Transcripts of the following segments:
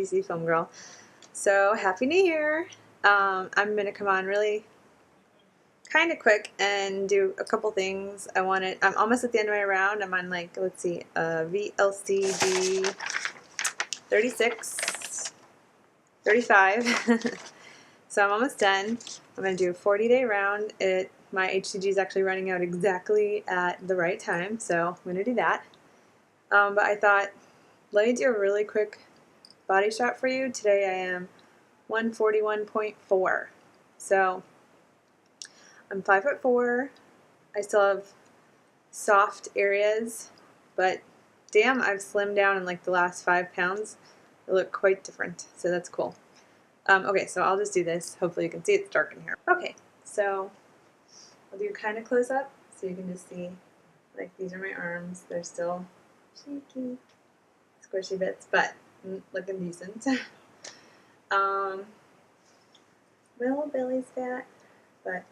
DC Film Girl. So happy New Year! I'm going to come on really kind of quick and do a couple things. I'm almost at the end of my round. I'm on let's see, VLCD 36, 35. So I'm almost done. I'm going to do a 40-day round. My HCG is actually running out exactly at the right time, so I'm going to do that. But I thought, let me do a really quick body shot for you. Today I am 141.4. So I'm 5'4". I still have soft areas, but damn, I've slimmed down in like the last 5 pounds. I look quite different, so that's cool. Okay, so I'll just do this. Hopefully you can see it's dark in here. Okay, so I'll do kind of close up so you can just see, like, these are my arms. They're still shaky, squishy bits, but looking decent. Little belly's fat, but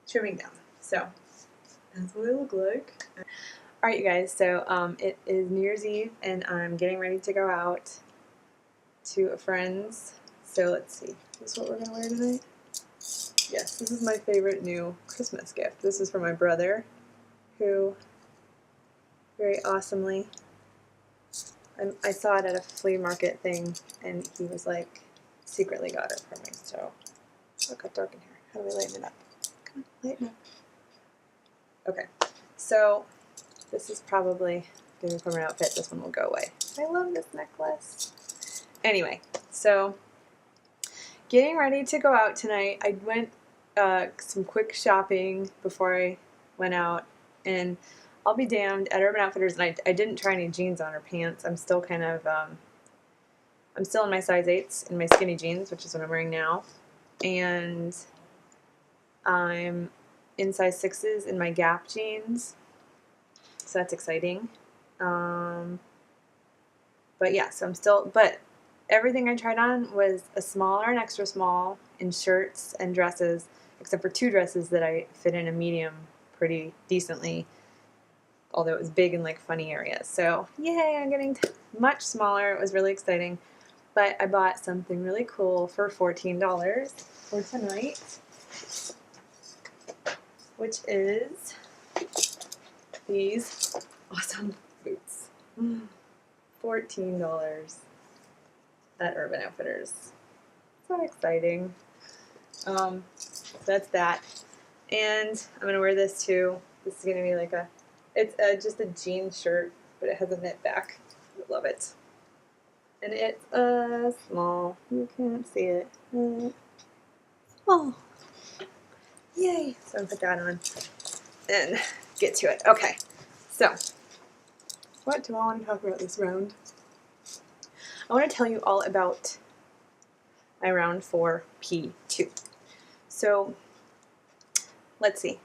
trimming down. So that's what I look like. Alright, you guys, so it is New Year's Eve, and I'm getting ready to go out to a friend's. So let's see. Is this what we're going to wear tonight? Yes, this is my favorite new Christmas gift. This is for my brother, who very awesomely, I saw it at a flea market thing, and he was like, secretly got it for me. So, look how dark in here. How do we lighten it up? Come on, lighten up. Okay, so this is probably going to become an outfit. This one will go away. I love this necklace. Anyway, so getting ready to go out tonight. I went some quick shopping before I went out, and I'll be damned, at Urban Outfitters, and I didn't try any jeans on or pants. I'm still kind of, I'm still in my size 8s in my skinny jeans, which is what I'm wearing now, and I'm in size 6s in my Gap jeans, so that's exciting. But yeah, so I'm still, but everything I tried on was a small or an extra small in shirts and dresses, except for 2 dresses that I fit in a medium pretty decently, although it was big in like funny areas. So yay, I'm getting much smaller. It was really exciting. But I bought something really cool for $14 for tonight, which is these awesome boots. $14 at Urban Outfitters. So exciting. So that's that. And I'm going to wear this too. This is going to be like it's just a jean shirt, but it has a knit back. I love it. And it's small. You can't see it. Oh, yay. So I'm going to put that on and get to it. Okay, so what do I want to talk about this round? I want to tell you all about my round 4 P2. So let's see.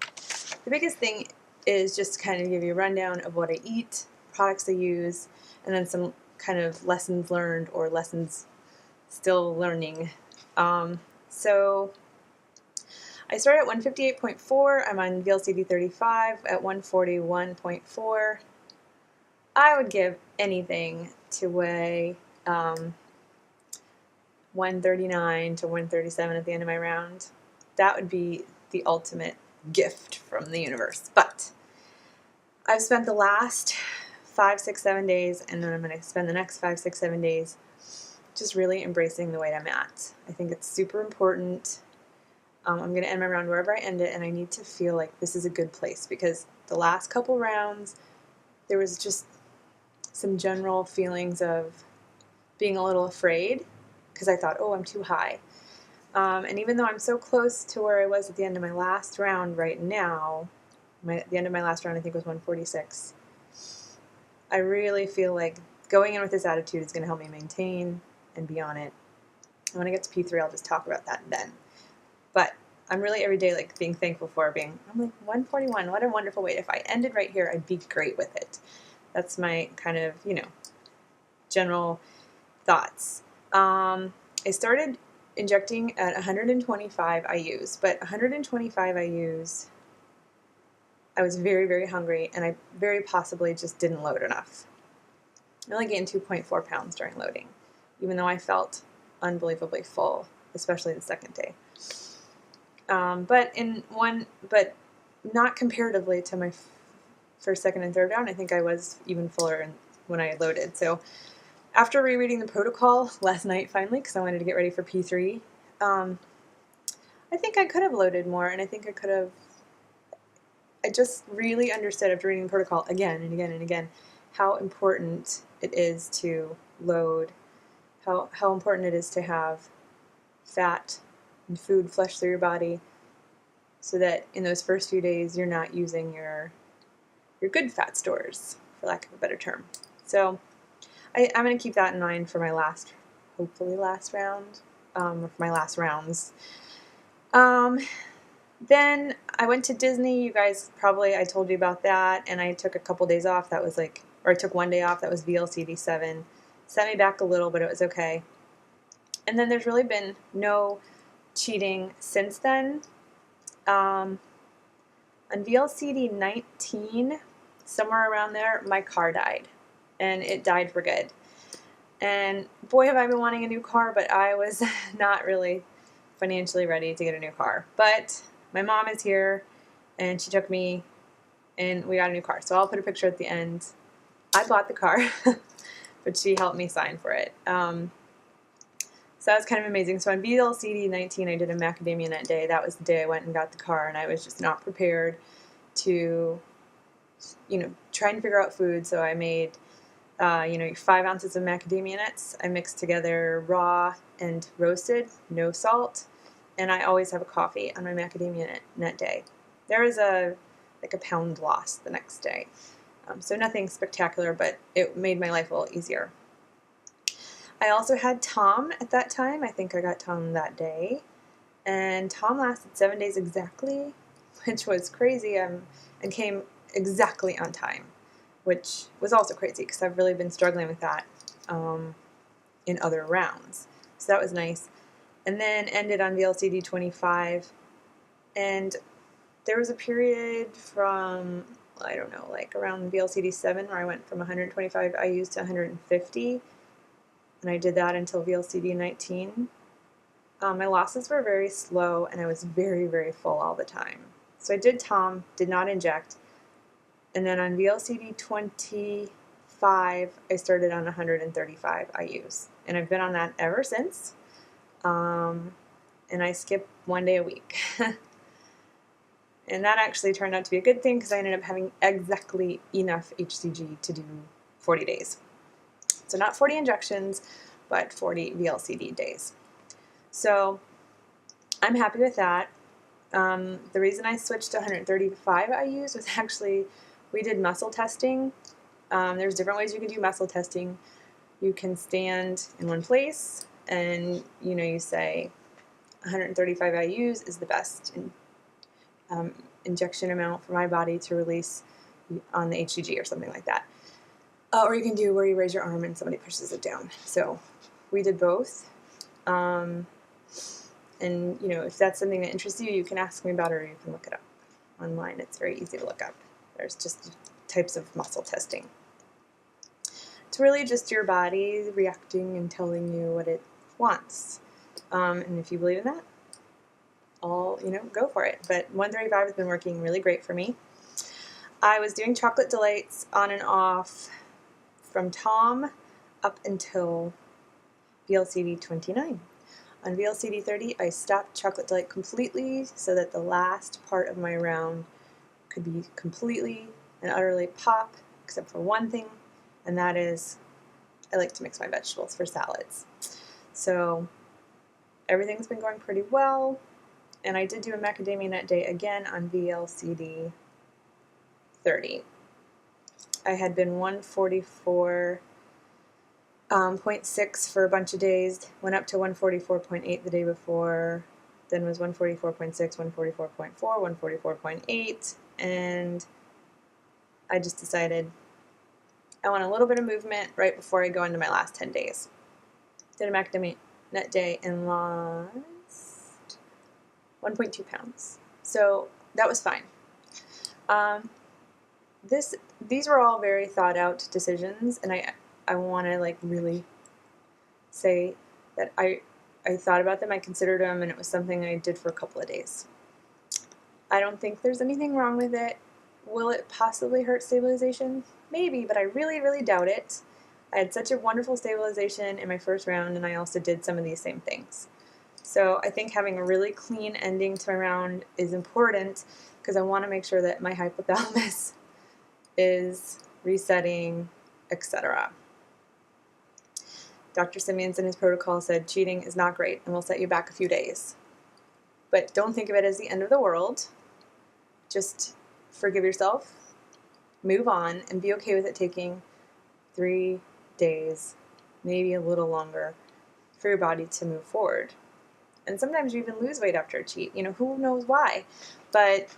The biggest thing is just to kind of give you a rundown of what I eat, products I use, and then some kind of lessons learned or lessons still learning. So I started at 158.4. I'm on VLCD 35 at 141.4. I would give anything to weigh 139 to 137 at the end of my round. That would be the ultimate gift from the universe. But I've spent the last 5, 6, 7 days, and then I'm going to spend the next 5, 6, 7 days just really embracing the weight I'm at. I think it's super important. I'm going to end my round wherever I end it, and I need to feel like this is a good place, because the last couple rounds, there was just some general feelings of being a little afraid, because I thought, oh, I'm too high. And even though I'm so close to where I was at the end of my last round right now, the end of my last round I think was 146, I really feel like going in with this attitude is going to help me maintain and be on it. And when I get to P3, I'll just talk about that then. But I'm really every day like being thankful for I'm like 141, what a wonderful weight. If I ended right here, I'd be great with it. That's my kind of, general thoughts. I started injecting at 125 IUs, but 125 IUs, I was very, very hungry, and I very possibly just didn't load enough. I only gained 2.4 pounds during loading, even though I felt unbelievably full, especially the second day. But not comparatively to my first, second, and third round. I think I was even fuller when I loaded. So after rereading the protocol last night, finally, because I wanted to get ready for P3, I think I could have loaded more, and I think I just really understood after reading the protocol again and again and again how important it is to load, how important it is to have fat and food flush through your body, so that in those first few days you're not using your good fat stores, for lack of a better term. So I'm going to keep that in mind for my hopefully last round, for my last rounds. Then I went to Disney. You guys I told you about that, and I took a couple days off. That was I took one day off. That was VLCD 7. Set me back a little, but it was okay. And then there's really been no cheating since then. On VLCD 19, somewhere around there, my car died, and it died for good. And boy, have I been wanting a new car, but I was not really financially ready to get a new car. But my mom is here, and she took me, and we got a new car. So I'll put a picture at the end. I bought the car, but she helped me sign for it. So that was kind of amazing. So on VLCD 19, I did a macadamia nut day. That was the day I went and got the car, and I was just not prepared to, try and figure out food. So I made, 5 ounces of macadamia nuts. I mixed together raw and roasted, no salt, and I always have a coffee on my macadamia nut day. There was a pound loss the next day. So nothing spectacular, but it made my life a little easier. I also had Tom at that time. I think I got Tom that day. And Tom lasted 7 days exactly, which was crazy, and came exactly on time, which was also crazy because I've really been struggling with that in other rounds. So that was nice. And then ended on VLCD 25. And there was a period from, around VLCD 7 where I went from 125 IUs to 150. And I did that until VLCD 19. My losses were very slow, and I was very, very full all the time. So I did Tom, did not inject. And then on VLCD 25, I started on 135 IUs. And I've been on that ever since. And I skip 1 day a week. And that actually turned out to be a good thing because I ended up having exactly enough HCG to do 40 days. So not 40 injections, but 40 VLCD days. So I'm happy with that. The reason I switched to 135 IUs was actually we did muscle testing. There's different ways you can do muscle testing. You can stand in one place and you say 135 IUs is the best injection amount for my body to release on the HCG or something like that. Or you can do where you raise your arm and somebody pushes it down. So we did both. And if that's something that interests you, you can ask me about it, or you can look it up online. It's very easy to look up. There's just types of muscle testing. It's really just your body reacting and telling you what it wants. And if you believe in that, go for it. But 135 has been working really great for me. I was doing chocolate delights on and off from Tom up until VLCD 29. On VLCD 30, I stopped chocolate delight completely so that the last part of my round could be completely and utterly pop, except for one thing, and that is I like to mix my vegetables for salads. So everything's been going pretty well, and I did do a macadamia nut day again on VLCD 30. I had been 144.6 for a bunch of days, went up to 144.8 the day before, then was 144.6, 144.4, 144.8, and I just decided I want a little bit of movement right before I go into my last 10 days. Did a macadamia nut day and lost 1.2 pounds. So that was fine. These were all very thought out decisions, and I want to like really say that I thought about them, I considered them, and it was something I did for a couple of days. I don't think there's anything wrong with it. Will it possibly hurt stabilization? Maybe, but I really, really doubt it. I had such a wonderful stabilization in my first round, and I also did some of these same things. So I think having a really clean ending to my round is important because I want to make sure that my hypothalamus is resetting, etc. Dr. Simeons in his protocol said cheating is not great and will set you back a few days. But don't think of it as the end of the world. Just forgive yourself, move on, and be okay with it taking 3 days, maybe a little longer, for your body to move forward. And sometimes you even lose weight after a cheat. Who knows why? But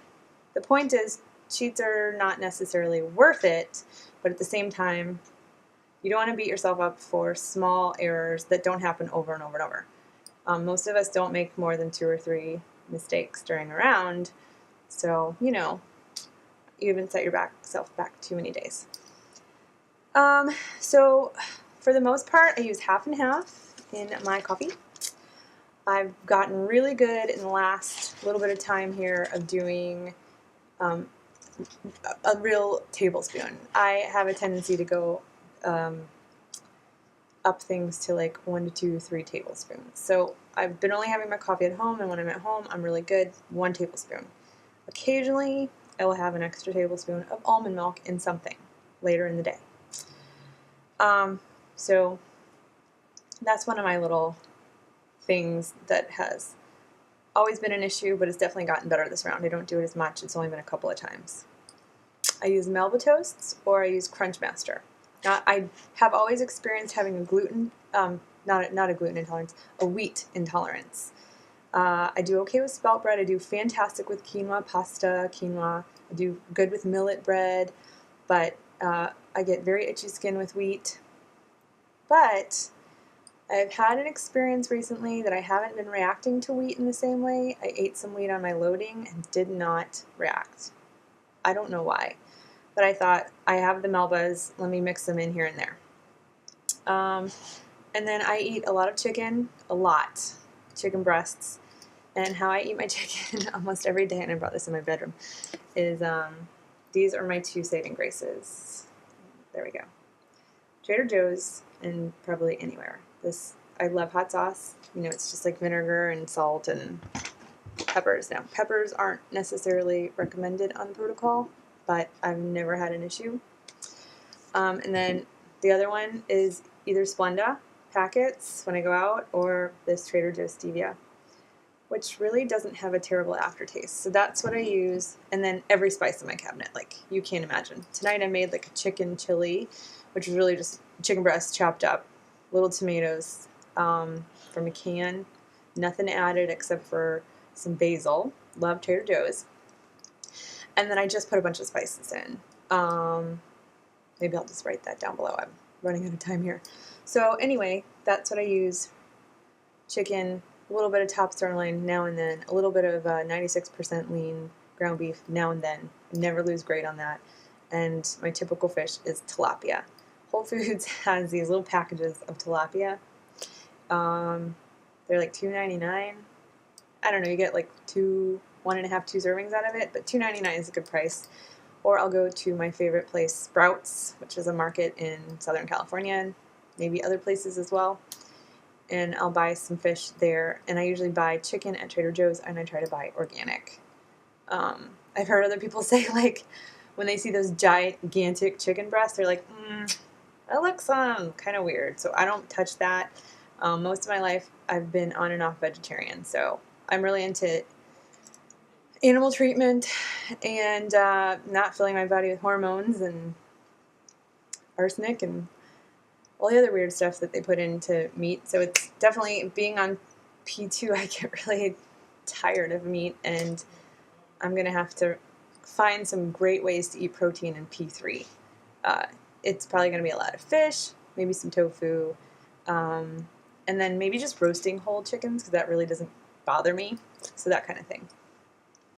the point is, cheats are not necessarily worth it, but at the same time, you don't want to beat yourself up for small errors that don't happen over and over and over. Most of us don't make more than 2 or 3 mistakes during a round, so, you haven't set yourself back too many days. So, for the most part, I use half and half in my coffee. I've gotten really good in the last little bit of time here of doing a real tablespoon. I have a tendency to go up things to like 1 to 2, 3 tablespoons. So I've been only having my coffee at home, and when I'm at home, I'm really good, 1 tablespoon. Occasionally, I will have an extra tablespoon of almond milk in something later in the day. So that's one of my little things that has always been an issue, but it's definitely gotten better this round. I don't do it as much. It's only been a couple of times. I use Melba Toasts or I use Crunchmaster. Now, I have always experienced having a not a gluten intolerance, a wheat intolerance. I do okay with spelt bread. I do fantastic with quinoa pasta, quinoa. I do good with millet bread, but I get very itchy skin with wheat. But I've had an experience recently that I haven't been reacting to wheat in the same way. I ate some wheat on my loading and did not react. I don't know why, but I thought, I have the Melbas, let me mix them in here and there. And then I eat a lot of chicken, chicken breasts. And how I eat my chicken almost every day, and I brought this in my bedroom, is these are my 2 saving graces. There we go. Trader Joe's and probably anywhere. I love hot sauce. It's just like vinegar and salt and peppers. Now, peppers aren't necessarily recommended on the protocol, but I've never had an issue. And then the other one is either Splenda packets when I go out, or this Trader Joe's stevia, which really doesn't have a terrible aftertaste. So that's what I use. And then every spice in my cabinet, like you can't imagine. Tonight I made like a chicken chili, which is really just chicken breast chopped up, little tomatoes from a can, nothing added except for some basil. Love Trader Joe's. And then I just put a bunch of spices in. Maybe I'll just write that down below. I'm running out of time here. So anyway, that's what I use. Chicken, a little bit of top sirloin now and then, a little bit of 96% lean ground beef now and then. Never lose grade on that. And my typical fish is tilapia. Whole Foods has these little packages of tilapia. They're like $2.99. I don't know, you get like 1.5, 2 servings out of it, but $2.99 is a good price. Or I'll go to my favorite place, Sprouts, which is a market in Southern California, maybe other places as well. And I'll buy some fish there. And I usually buy chicken at Trader Joe's, and I try to buy organic. I've heard other people say, like, when they see those gigantic chicken breasts, they're like, that looks kind of weird. So I don't touch that. Most of my life, I've been on and off vegetarian. So I'm really into animal treatment and not filling my body with hormones and arsenic and all the other weird stuff that they put into meat. So it's definitely, being on P2, I get really tired of meat, and I'm going to have to find some great ways to eat protein in P3. It's probably going to be a lot of fish, maybe some tofu, and then maybe just roasting whole chickens, because that really doesn't bother me. So that kind of thing.